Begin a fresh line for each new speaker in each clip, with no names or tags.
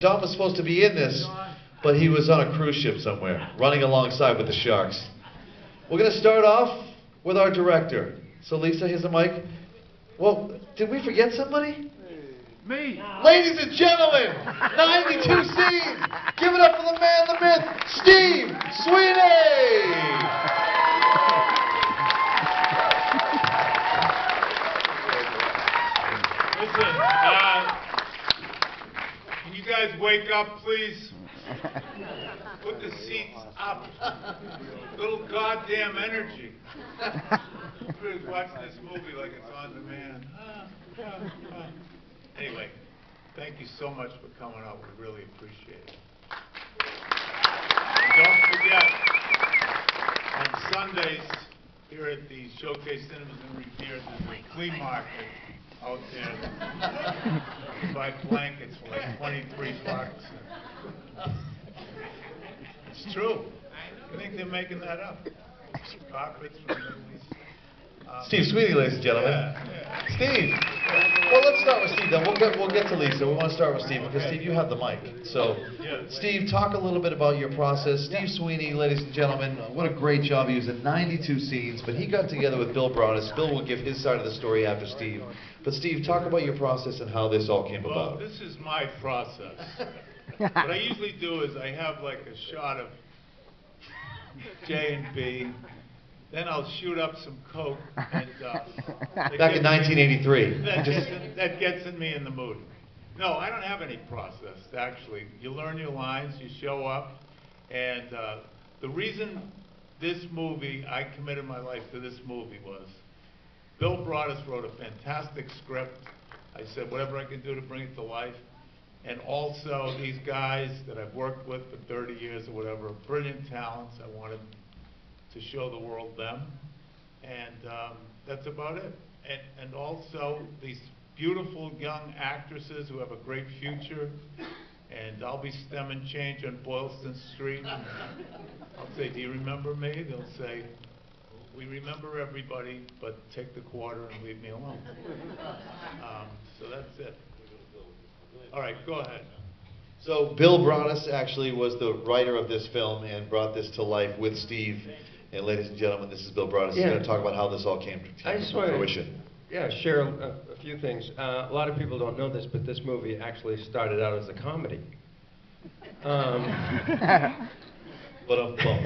Don was supposed to be in this, but he was on a cruise ship somewhere, running alongside with the sharks. We're going to start off with our director. So Lisa, here's the mic. Well, did we forget somebody?
Me.
Ladies and gentlemen, 92 scenes. Give it up for the man, the myth, Steve Sweeney.
Listen, can you guys wake up, please? Put the seats up. Little goddamn energy. Everybody's watching this movie like it's on demand. Anyway, thank you so much for coming out. We really appreciate it. And don't forget, on Sundays here at the Showcase Cinemas in Revere, there's a flea market out there. You buy blankets for like 23 bucks. It's true. I think they're making that up. Carpets from the movies.
Steve Sweeney, ladies and gentlemen.
Yeah.
Steve. Well, let's start with Steve then. We'll get to Lisa. We want to start with Steve because Steve, you have the mic. So, Steve, talk a little bit about your process. Steve Sweeney, ladies and gentlemen, what a great job. He was in 92 scenes, but he got together with Bill Broadus. Bill will give his side of the story after Steve. But Steve, talk about your process and how this all came about.
Well, this is my process. What I usually do is I have like a shot of J and B. Then I'll shoot up some coke, and
back in 1983.
That gets in me in the mood. No, I don't have any process, actually. You learn your lines, you show up, and the reason this movie, I committed my life to this movie was, Bill Broadus wrote a fantastic script. I said, whatever I can do to bring it to life. And also, these guys that I've worked with for 30 years or whatever, are brilliant talents. I wanted to show the world them, and that's about it. And also these beautiful young actresses who have a great future, and I'll be stemming change on Boylston Street. I'll say, do you remember me? They'll say, we remember everybody, but take the quarter and leave me alone. So that's it. All right, go ahead.
So Bill Broadus actually was the writer of this film and brought this to life with Steve. And ladies and gentlemen, this is Bill Broadus. He's going to talk about how this all came to fruition.
Share a few things. A lot of people don't know this, but this movie actually started out as a comedy.
But
these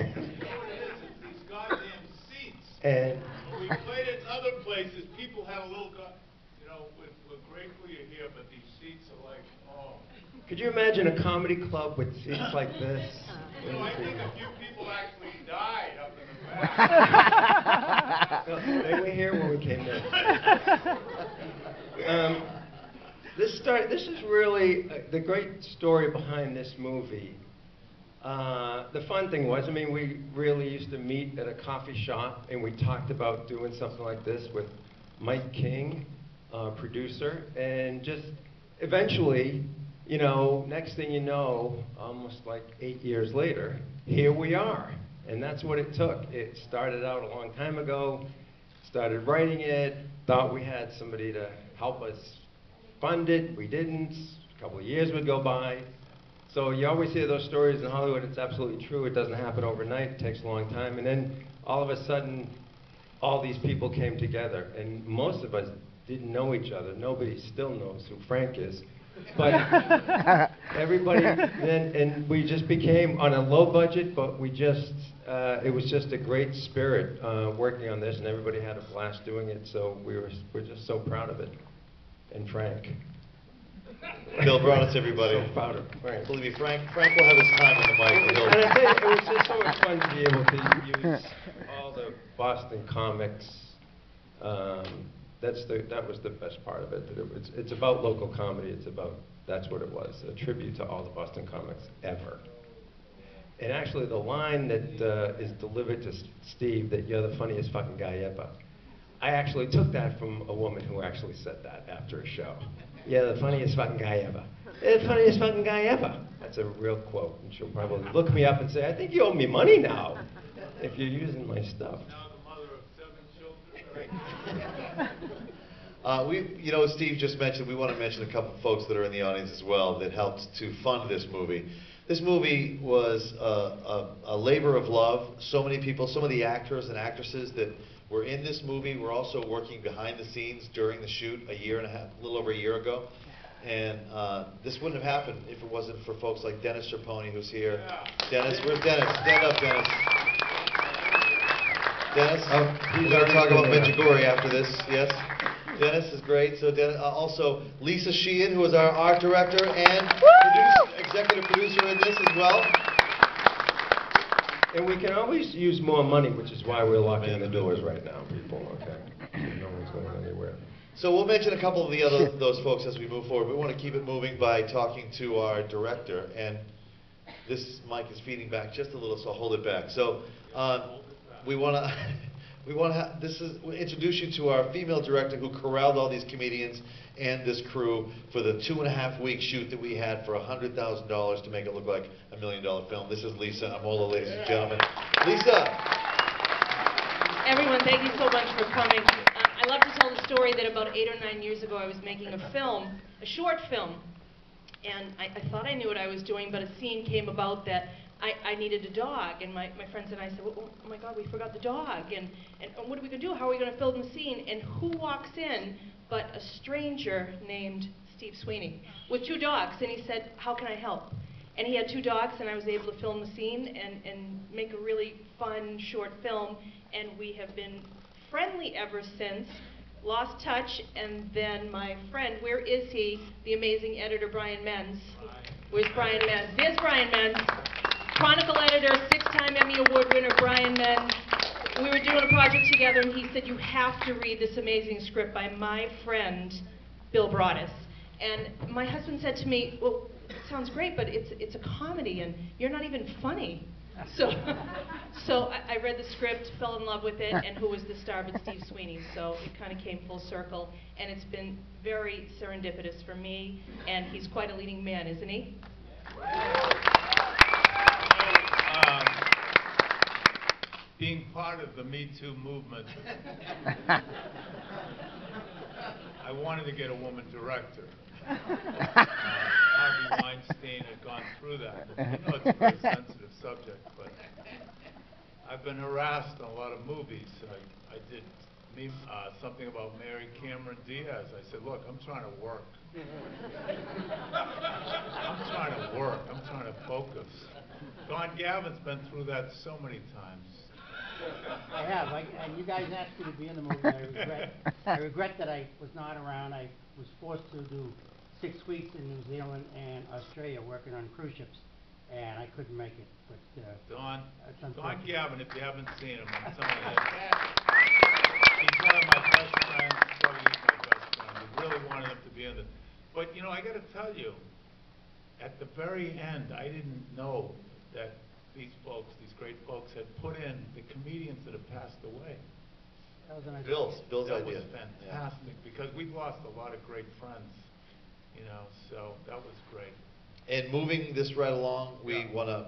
goddamn seats.
And
when we played it in other places, people had a little, we're grateful you're here, but these seats are like, oh.
Could you imagine a comedy club with seats like this?
I think a few people actually died up in the back.
No, they were here when we came in. This is really the great story behind this movie. The fun thing was, we really used to meet at a coffee shop, and we talked about doing something like this with Mike King, producer, and just eventually, next thing you know, almost like 8 years later, here we are. And that's what it took. It started out a long time ago, started writing it, thought we had somebody to help us fund it. We didn't. A couple of years would go by. So you always hear those stories in Hollywood. It's absolutely true. It doesn't happen overnight. It takes a long time. And then all of a sudden, all these people came together. And most of us didn't know each other. Nobody still knows who Frank is. But everybody then, and we just became on a low budget, but we just, it was just a great spirit working on this, and everybody had a blast doing it, so we're just so proud of it. And Frank.
Bill Broadus, everybody.
So proud of Frank.
Believe me, Frank will have his time on the mic.
And I think it was just so much fun to be able to use all the Boston comics. That was the best part of it. It's about local comedy. That's what it was, a tribute to all the Boston comics ever. And actually, the line that is delivered to Steve, that you're the funniest fucking guy ever, I actually took that from a woman who actually said that after a show. You're the funniest fucking guy ever. You're the funniest fucking guy ever. That's a real quote, and she'll probably look me up and say, I think you owe me money now, if you're using my stuff.
Now the mother of 7 children.
Steve just mentioned, we want to mention a couple of folks that are in the audience as well that helped to fund this movie. This movie was a labor of love. So many people, some of the actors and actresses that were in this movie were also working behind the scenes during the shoot a little over a year ago. And this wouldn't have happened if it wasn't for folks like Dennis Serponi, who's here. Yeah. Dennis, where's Dennis? Stand up, Dennis. Dennis, we're going to talk about Medjugorje after this, yes? Dennis is great. So Dennis, also Lisa Sheehan, who is our art director and executive producer in this as well.
And we can always use more money, which is why we're locking the doors right now, people, okay? No one's going anywhere.
So we'll mention a couple of those folks as we move forward. We want to keep it moving by talking to our director, and this mic is feeding back just a little, so hold it back. So we want to introduce you to our female director who corralled all these comedians and this crew for the 2.5-week shoot that we had for $100,000 to make it look like $1 million film. This is Lisa Amola, ladies and gentlemen. Lisa.
Everyone, thank you so much for coming. I love to tell the story that about 8 or 9 years ago I was making a short film, and I thought I knew what I was doing, but a scene came about that I needed a dog, and my friends and I said, oh my God, we forgot the dog, and what are we going to do? How are we going to film the scene? And who walks in but a stranger named Steve Sweeney with 2 dogs, and he said, how can I help? And he had 2 dogs, and I was able to film the scene and make a really fun short film, and we have been friendly ever since. Lost touch, and then my friend, where is he? The amazing editor, Brian Menz. Where's Brian Menz? There's Brian Menz. Chronicle editor, 6-time Emmy Award winner, Brian Menz. We were doing a project together, and he said, you have to read this amazing script by my friend, Bill Broaddus. And my husband said to me, well, it sounds great, but it's a comedy, and you're not even funny. So I read the script, fell in love with it, and who was the star but Steve Sweeney. So it kind of came full circle, and it's been very serendipitous for me, and he's quite a leading man, isn't he?
Being part of the Me Too movement, I wanted to get a woman director. Harvey Weinstein had gone through that. It's a very sensitive subject, but I've been harassed on a lot of movies. I did something about Mary Cameron Diaz. I said, look, I'm trying to work. I'm trying to work. I'm trying to focus. Don Gavin's been through that so many times.
I have, and you guys asked me to be in the movie. I regret that I was not around. I was forced to do 6 weeks in New Zealand and Australia working on cruise ships, and I couldn't make it. But
Don Gavin, if you haven't seen him, I'm telling you, he's one of my best friends. Probably he's my best friend. We really wanted him to be in it, but I got to tell you, at the very end, I didn't know that these great folks, had put in the comedians that have passed away.
That was a nice
Bill's idea.
That was fantastic, because we've lost a lot of great friends, so that was great.
And moving this right along, we want to,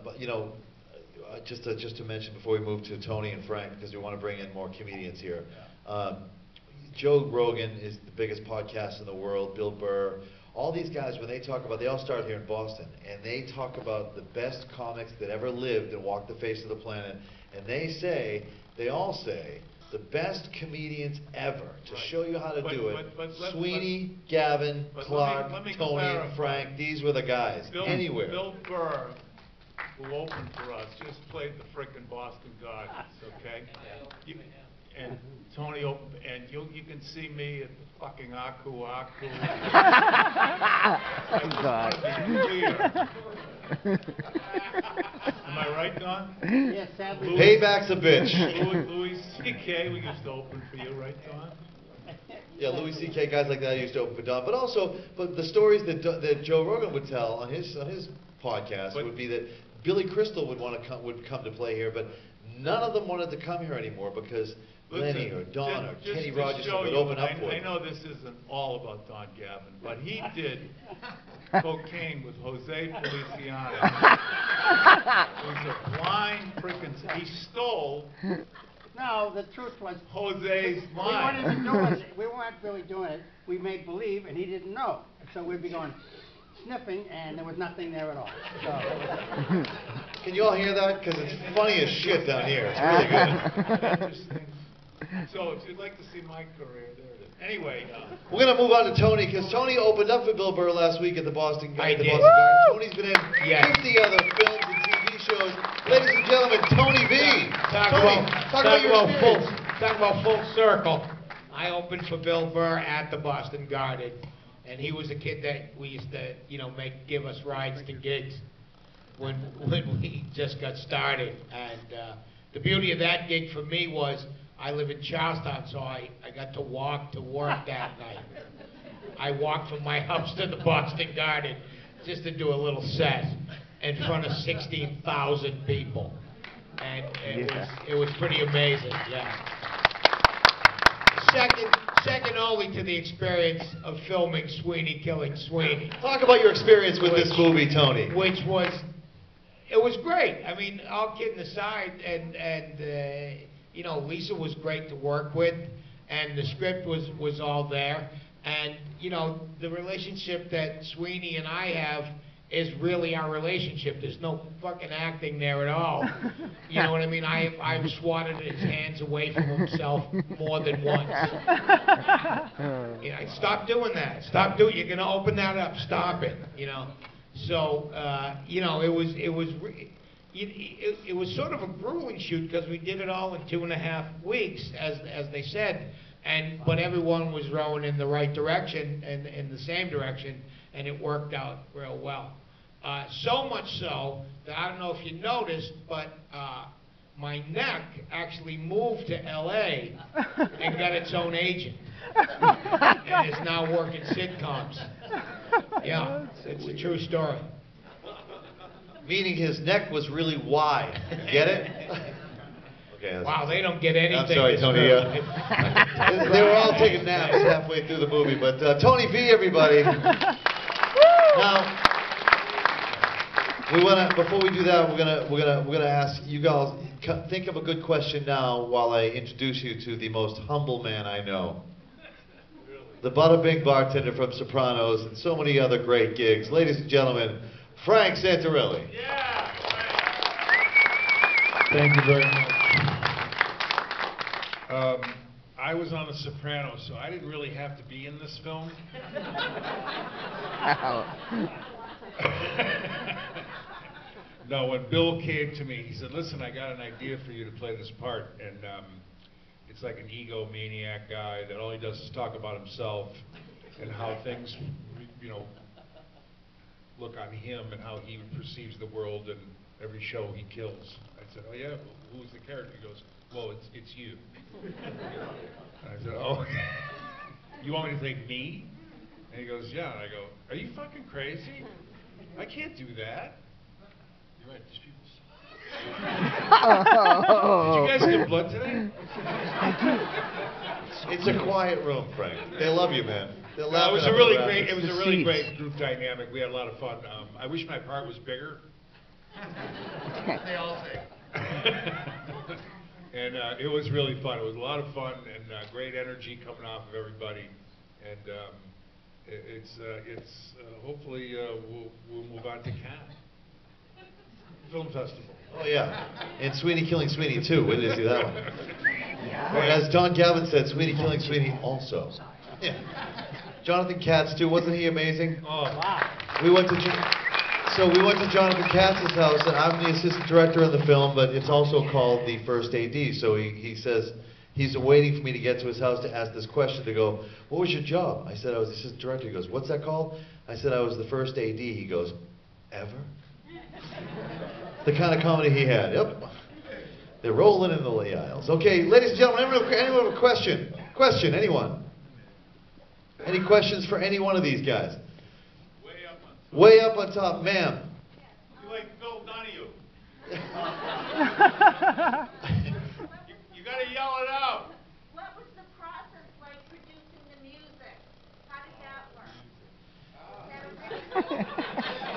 just to mention before we move to Tony and Frank, because we want to bring in more comedians here. Joe Rogan is the biggest podcast in the world, Bill Burr. All these guys, when they talk about, they all started here in Boston, and they talk about the best comics that ever lived and walked the face of the planet, and they all say, the best comedians ever, to show you how to do it. Sweeney, Gavin, Clark, Tony, Frank, these were the guys, anywhere.
Bill Burr, who opened for us, just played the frickin' Boston Gardens, okay? And Tony opened, and you can see me at the fucking Aku Aku. Am I right, Don?
Yes, sadly.
Payback's a bitch.
Louis C.K., we used to open for you, right, Don?
Yeah, Louis C.K., guys like that used to open for Don. But the stories that Joe Rogan would tell on his podcast would be that Billy Crystal would come to play here, but none of them wanted to come here anymore because Lenny or Don or Kenny Rogers would open up for
I
them.
know this isn't all about Don Gavin, but he did cocaine with Jose Feliciano. He's a blind freaking. He stole
No, the truth was,
Jose's
we weren't
mine.
even doing it. We weren't really doing it. We made believe, and he didn't know. So we'd be going sniffing, and there was nothing there at all. So that was it.
Can you all hear that? Because it's funny as shit down here. It's really good.
Interesting. So if you'd like to see my career, there it is. Anyway,
We're going to move on to Tony, because Tony opened up for Bill Burr last week at the Boston
I did.
Garden. Tony's been in
Yes.
50 other films and TV shows. Ladies and gentlemen, Tony V.
Talk
Tony, talk
about full circle. I opened for Bill Burr at the Boston Garden, and he was a kid that we used to, give us rides to gigs when we just got started. And the beauty of that gig for me was I live in Charlestown, so I got to walk to work that night. I walked from my house to the Boston Garden just to do a little set in front of 16,000 people. And it was pretty amazing, yeah. Second only to the experience of filming Sweeney Killing Sweeney.
Talk about your experience with this movie, Tony.
It was great. I mean, all kidding aside, Lisa was great to work with, and the script was all there. And, the relationship that Sweeney and I have is really our relationship. There's no fucking acting there at all. You know what I mean? I've swatted his hands away from himself more than once. Stop doing that. Stop doing. You're gonna open that up. Stop it. So it was sort of a grueling shoot because we did it all in 2.5 weeks, as they said, but everyone was rowing in the right direction and in the same direction, and it worked out real well. So much so that I don't know if you noticed, but my neck actually moved to L.A. and got its own agent, and is now working sitcoms. Yeah, it's a true story.
Meaning his neck was really wide. Get it? Okay.
Wow, they don't get anything.
I'm sorry, Tony. They were all taking naps halfway through the movie, but Tony V, everybody. Now, before we do that, we're gonna ask you guys, think of a good question now while I introduce you to the most humble man I know. The Bada Bing bartender from Sopranos and so many other great gigs. Ladies and gentlemen, Frank Santarelli.
yeah.
Thank you very much. I was on The Sopranos, so I didn't really have to be in this film. No, when Bill came to me, he said, listen, I got an idea for you to play this part. And it's like an egomaniac guy that all he does is talk about himself and how things, look on him and how he perceives the world and every show he kills. I said, oh yeah, well, who's the character? He goes, well, it's you. And I said, oh, you want me to play me? And he goes, yeah. And I go, are you fucking crazy? I can't do that. You're right, these people suck. Did you guys get blood today?
It's a quiet room, Frank. They love you, man.
It was a really great group dynamic. We had a lot of fun. I wish my part was bigger.
They all say.
And it was really fun. It was a lot of fun and great energy coming off of everybody. And hopefully we'll move on to Cannes Film Festival.
Oh yeah, and Sweeney Killing Sweeney too. Wait till you see that one. Or as Don Gavin said, Sweeney Killing Sweeney also. Yeah. Jonathan Katz too. Wasn't he amazing?
Oh
Wow.
We went to Jonathan Katz's house, and I'm the assistant director of the film, but it's also called the first AD. So he says he's waiting for me to get to his house to ask this question, to go, what was your job? I said I was the assistant director. He goes, what's that called? I said I was the first AD. He goes, ever? The kind of comedy he had. Yep. They're rolling in the aisles. Okay, ladies and gentlemen, anyone have a question? Question, anyone? Any questions for any one of these guys? Way up on top, ma'am.
You like Phil Donahue. You gotta yell it out.
What was the process like producing the music? How did that work?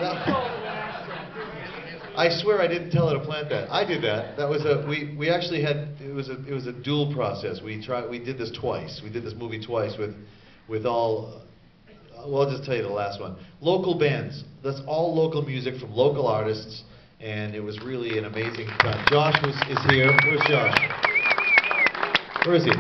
Was that original?
I swear I didn't tell her to plant that. I did that. That was we actually had, it was a dual process. We did this twice. We did this movie twice with all, well, I'll just tell you the last one. Local bands. That's all local music from local artists, and it was really an amazing time. Josh is here. Where's Josh? Where is he?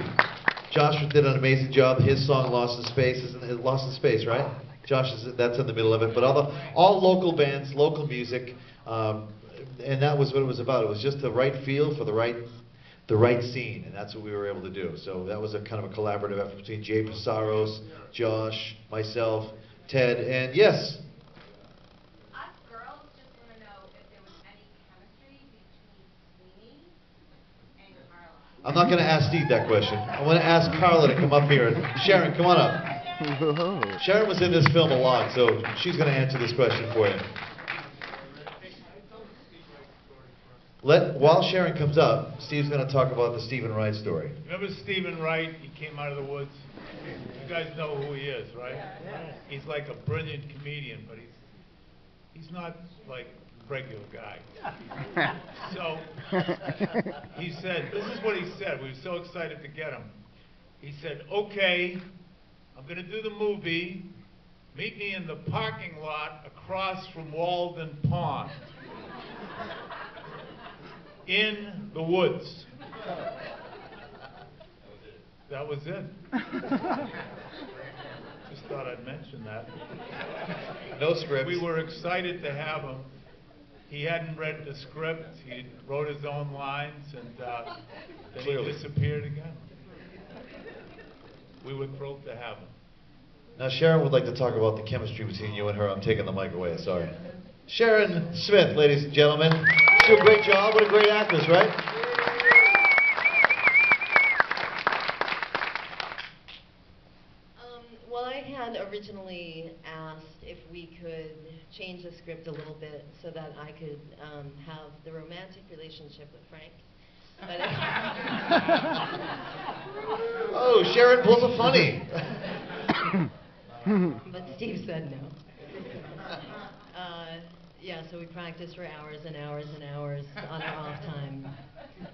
Josh did an amazing job. His song "Lost in Space" isn't it? Lost in Space, right? Josh that's in the middle of it. But all local bands, local music, and that was what it was about. It was just the right feel for the right scene, and that's what we were able to do. So that was a kind of a collaborative effort between Jay Psaros, Josh, myself, Ted, and yes.
Us girls just want to know if there was any chemistry between Sweeney and Carla.
I'm not going to ask Steve that question. I want to ask Carla to come up here. Sharon, come on up. Sharon was in this film a lot, so she's going to answer this question for you. While Sharon comes up, Steve's going to talk about the Stephen Wright story.
Remember Stephen Wright? He came out of the woods. You guys know who he is, right?
Yeah.
He's like a brilliant comedian, but he's not like a regular guy. So he said, this is what he said. We were so excited to get him. He said, okay, I'm going to do the movie. Meet me in the parking lot across from Walden Pond. In the woods. That was it. Just thought I'd mention that.
No script.
We were excited to have him. He hadn't read the script. He wrote his own lines, and then
Clearly.
he disappeared again. We were thrilled to have him.
Now Sharon would like to talk about the chemistry between you and her. I'm taking the mic away, sorry. Sharon Smith, ladies and gentlemen. She did a great job. What a great actress, right?
Well, I had originally asked if we could change the script a little bit so that I could have the romantic relationship with Frank. But
Oh, Sharon pulls a funny.
but Steve said no. Yeah, so we practiced for hours and hours and hours on our off time,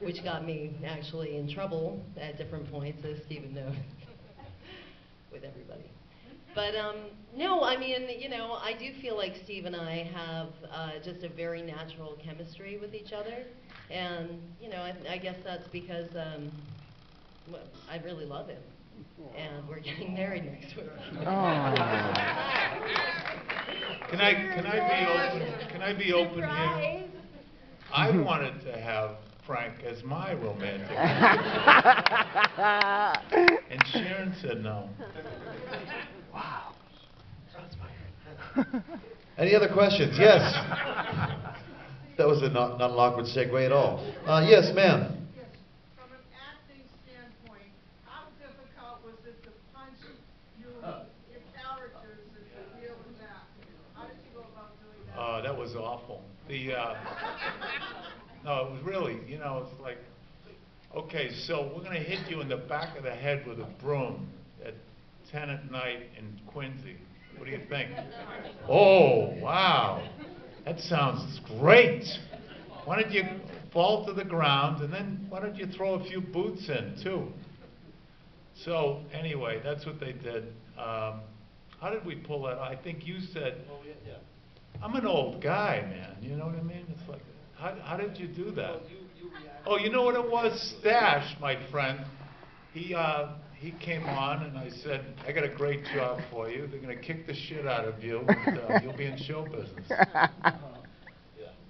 which got me actually in trouble at different points, as Stephen knows, with everybody. But no, I mean, you know, I do feel like Steve and I have just a very natural chemistry with each other, and you know, I guess that's because well, I really love him, and we're getting married next week.
Can I be open here? I wanted to have Frank as my romantic. And Sharon said no.
Wow. Any other questions? Yes. That was not an awkward segue at all. Yes, ma'am.
Yes. From an acting standpoint, how difficult was it to punch your characters as the real and that? How did you go about doing that?
That was awful. No, it was really, you know, it's like, okay, so we're going to hit you in the back of the head with a broom at 10 at night in Quincy. What do you think? Oh, wow. That sounds great. Why don't you fall to the ground, and then why don't you throw a few boots in, too? So, anyway, that's what they did. How did we pull that? I think you said, I'm an old guy, man. You know what I mean? It's like, how did you do that? Oh, you know what it was? Stash, my friend. He came on, and I said, I got a great job for you. They're going to kick the shit out of you, and you'll be in show business.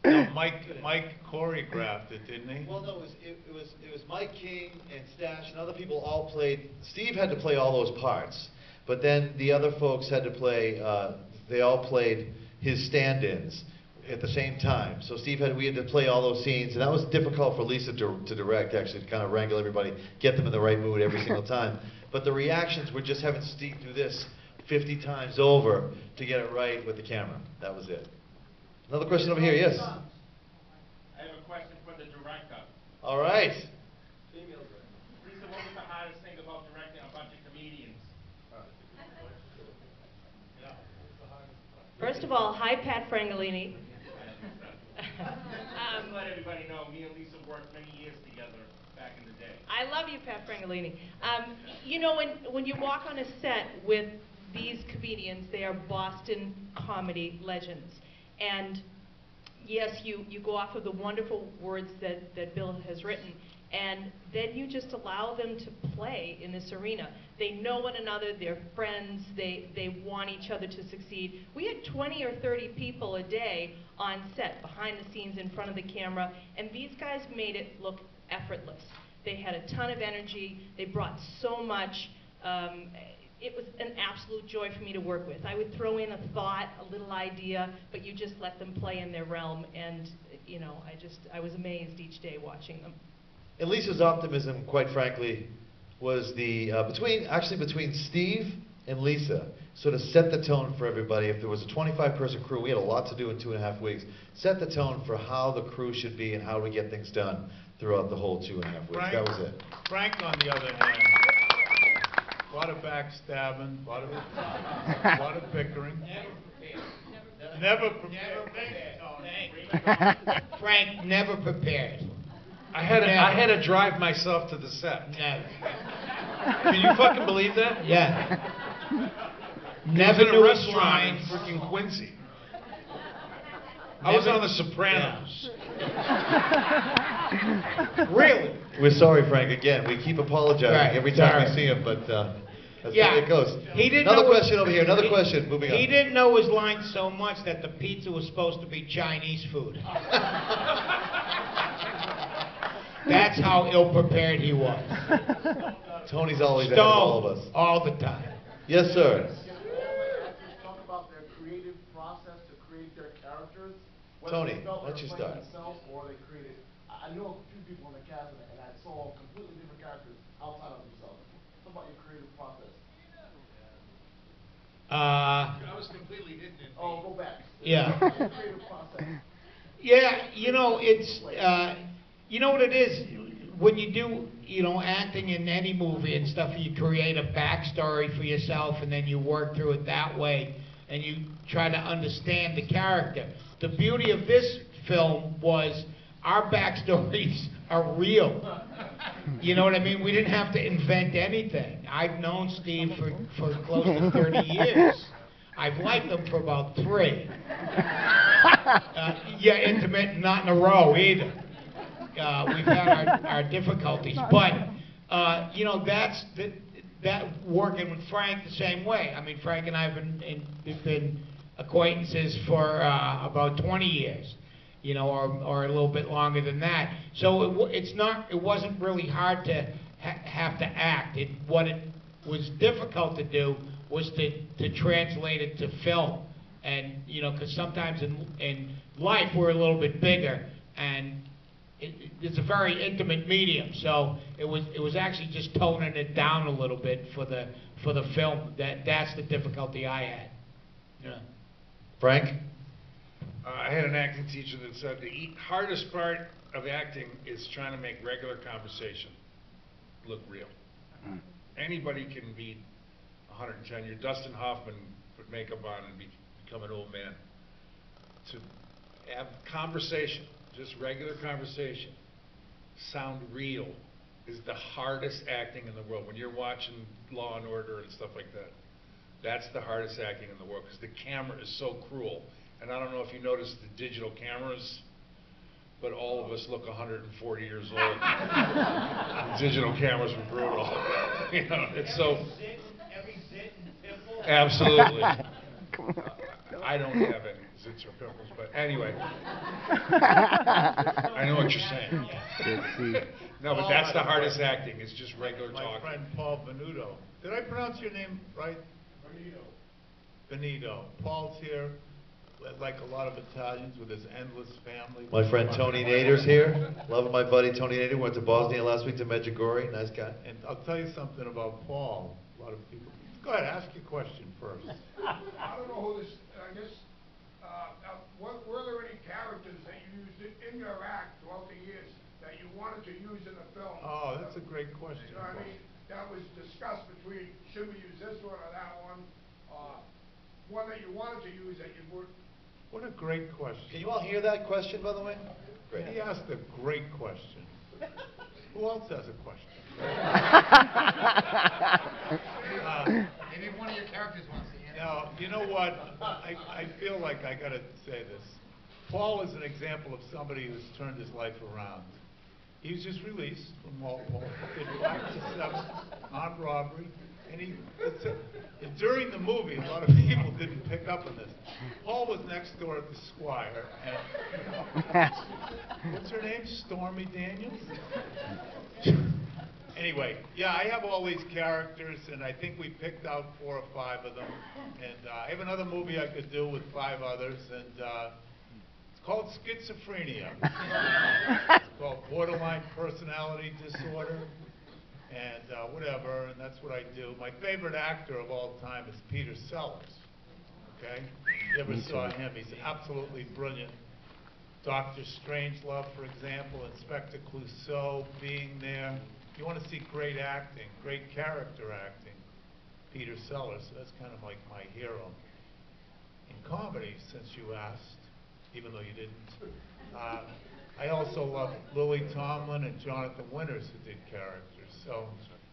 No, Mike choreographed it, didn't he?
Well, no, it was Mike King and Stash and other people all played. Steve had to play all those parts, but then the other folks had to play. They all played his stand-ins at the same time. So we had to play all those scenes, and that was difficult for Lisa to direct, actually, to kind of wrangle everybody, get them in the right mood every single time. But the reactions were just having Steve do this 50 times over to get it right with the camera. That was it. Another question over here, yes?
I have a question for the director.
All right.
Lisa, what was the hardest thing about directing a bunch of comedians?
First of all, hi, Pat Frangolini.
Just let everybody know, me and Lisa worked many years together back in the day.
I love you, Pat Frangolini. You know, when you walk on a set with these comedians, they are Boston comedy legends. And yes, you go off of the wonderful words that Bill has written, and then you just allow them to play in this arena. They know one another, they're friends, they want each other to succeed. We had 20 or 30 people a day on set, behind the scenes, in front of the camera, and these guys made it look effortless. They had a ton of energy, they brought so much. It was an absolute joy for me to work with. I would throw in a thought, a little idea, but you just let them play in their realm, and you know, I was amazed each day watching them.
And Lisa's optimism, quite frankly, was the between Steve and Lisa, sort of set the tone for everybody. If there was a 25-person crew, we had a lot to do in 2.5 weeks. Set the tone for how the crew should be and how we get things done throughout the whole 2.5 weeks. That was it.
Frank, on the other hand, a lot of backstabbing, a lot of bickering. Never prepared.
Frank never prepared.
I had to drive myself to the set.
Never.
Can you fucking believe that?
Yeah.
I
Never
was in a
knew his
restaurant in
lines.
freaking Quincy. I was
Never-
on The Sopranos.
Really?
We're sorry, Frank, again. We keep apologizing
Right,
every time
sorry.
we see him, but that's the
Yeah.
way it goes.
He didn't
Another
know
question over here, another question, moving on.
He didn't know his lines so much that the pizza was supposed to be Chinese food. That's how ill-prepared he was.
Tony's always ahead of all of us.
Stoned all the time.
Yes, sir.
Talk about their creative process to create their characters.
Tony,
Whether they felt
why don't
they
you
were playing
start?
themselves or they created. I know a few people in the cast and I saw completely different characters outside of themselves. Talk about your creative process.
I was completely hidden in
Oh, go back.
Yeah.
Your creative process.
Yeah, you know, it's, you know what it is? When you do, you know, acting in any movie and stuff, you create a backstory for yourself and then you work through it that way and you try to understand the character. The beauty of this film was our backstories are real. You know what I mean? We didn't have to invent anything. I've known Steve for close to 30 years. I've liked him for about 3. Yeah, intimate, not in a row either. We've had our difficulties, but you know, that working with Frank the same way. I mean, Frank and I have been acquaintances for about 20 years, you know, or a little bit longer than that. So it wasn't really hard to have to act. What it was difficult to do was to translate it to film, and you know, because sometimes in life we're a little bit bigger and. It's a very intimate medium, so it was actually just toning it down a little bit for the film. That's the difficulty I had. Yeah.
Frank?
I had an acting teacher that said the hardest part of acting is trying to make regular conversation look real. Anybody can be 110. Your Dustin Hoffman put makeup on and become an old man. To have conversation, just regular conversation, sound real, is the hardest acting in the world. When you're watching Law and Order and stuff like that, that's the hardest acting in the world, because the camera is so cruel. And I don't know if you noticed the digital cameras, but all of us look 140 years old. Digital cameras were brutal. You know, it's so...
Every zit and pimple.
Absolutely. I don't have any zits or pimples, but anyway. I know what you're saying. No, but that's the hardest acting, is just regular
My
talking.
friend Paul Venuto. Did I pronounce your name right? Benito. Paul's here, like a lot of Italians, with his endless family.
My friend Tony Nader's here. Love my buddy Tony Nader. Went to Bosnia last week to Medjugorje. Nice guy.
And I'll tell you something about Paul. A lot of people. Go ahead, ask your question first.
I don't know who this, I guess, were there any characters that you used in your act throughout the years that you wanted to use in the film?
Oh, that's a great question.
You know what I mean? That was discussed between, should we use this one or that one? One that you wanted to use that you
What a great question.
Can you all hear that question, by the way? Great.
He asked a great question. Who else has a question?
Maybe one of your characters wants to answer.
Now, you know what? I feel like I got to say this. Paul is an example of somebody who's turned his life around. He was just released from Walpole, did 5 to 7 armed robbery, and during the movie, a lot of people didn't pick up on this. Paul was next door at the Squire, and what's her name? Stormy Daniels? Anyway, yeah, I have all these characters, and I think we picked out 4 or 5 of them. And I have another movie I could do with 5 others, and it's called Schizophrenia. It's called Borderline Personality Disorder, and whatever, and that's what I do. My favorite actor of all time is Peter Sellers, okay? You ever saw him? He's absolutely brilliant. Dr. Strangelove, for example, Inspector Clouseau, Being There. You want to see great acting, great character acting, Peter Sellers. So that's kind of like my hero. In comedy, since you asked, even though you didn't, I also love Lily Tomlin and Jonathan Winters, who did characters. So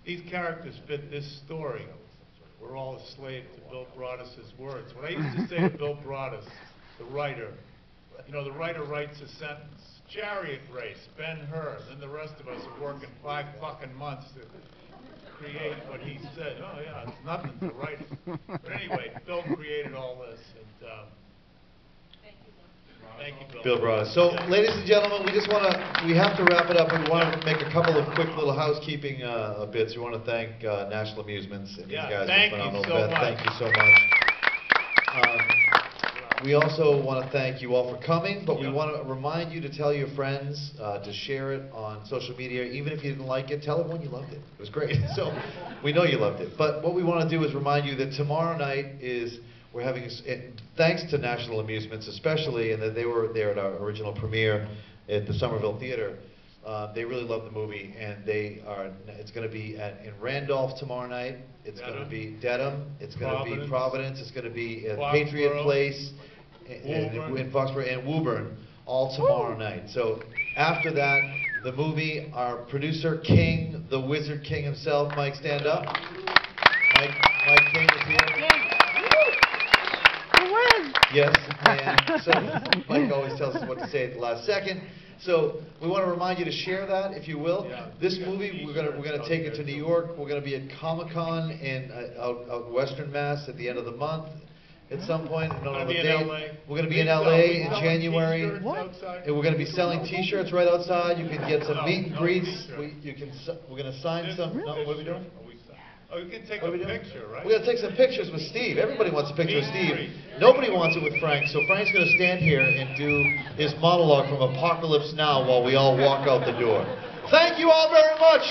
these characters fit this story. We're all a slave to Bill Broaddus' words. What I used to say to Bill Broaddus, the writer, you know, the writer writes a sentence, Chariot Race, Ben-Hur, then the rest of us are working 5 fucking months to create what he said. Oh yeah, it's nothing to write it. But anyway, Bill created all this, and thank you, Bill.
Bill Broaddus. So, ladies and gentlemen, we have to wrap it up. We want to make a couple of quick little housekeeping bits. We want to thank National Amusements and these guys.
Thank
for a phenomenal
you so
event.
much.
Thank you so much. We also want to thank you all for coming, but we want to remind you to tell your friends, to share it on social media. Even if you didn't like it, tell everyone you loved it. It was great. So we know you loved it. But what we want to do is remind you that tomorrow night we're having, thanks to National Amusements especially, and that they were there at our original premiere at the Somerville Theater. They really love the movie, and it's going to be in Randolph tomorrow night. It's going to be Dedham. It's going to be Providence. It's going to be at Patriot Place in Foxborough and Woburn, all tomorrow night. So after that, the movie, our producer King, the Wizard King himself, Mike, stand up. Mike King is here. Yes, and so Mike always tells us what to say at the last second. So we want to remind you to share that, if you will. This movie, we're gonna take it to New York. We're gonna be at Comic-Con in out Western Mass at the end of the month. At some point, I don't know the date. We're going to be in LA in January. And we're going to be selling T-shirts right outside. You can get some meet and greets. We're going to sign some. No, what are we doing?
Oh, you can take a picture, right?
We're going to take some pictures with Steve. Everybody wants a picture of Steve. Nobody wants it with Frank, so Frank's going to stand here and do his monologue from Apocalypse Now while we all walk out the door. Thank you all very much.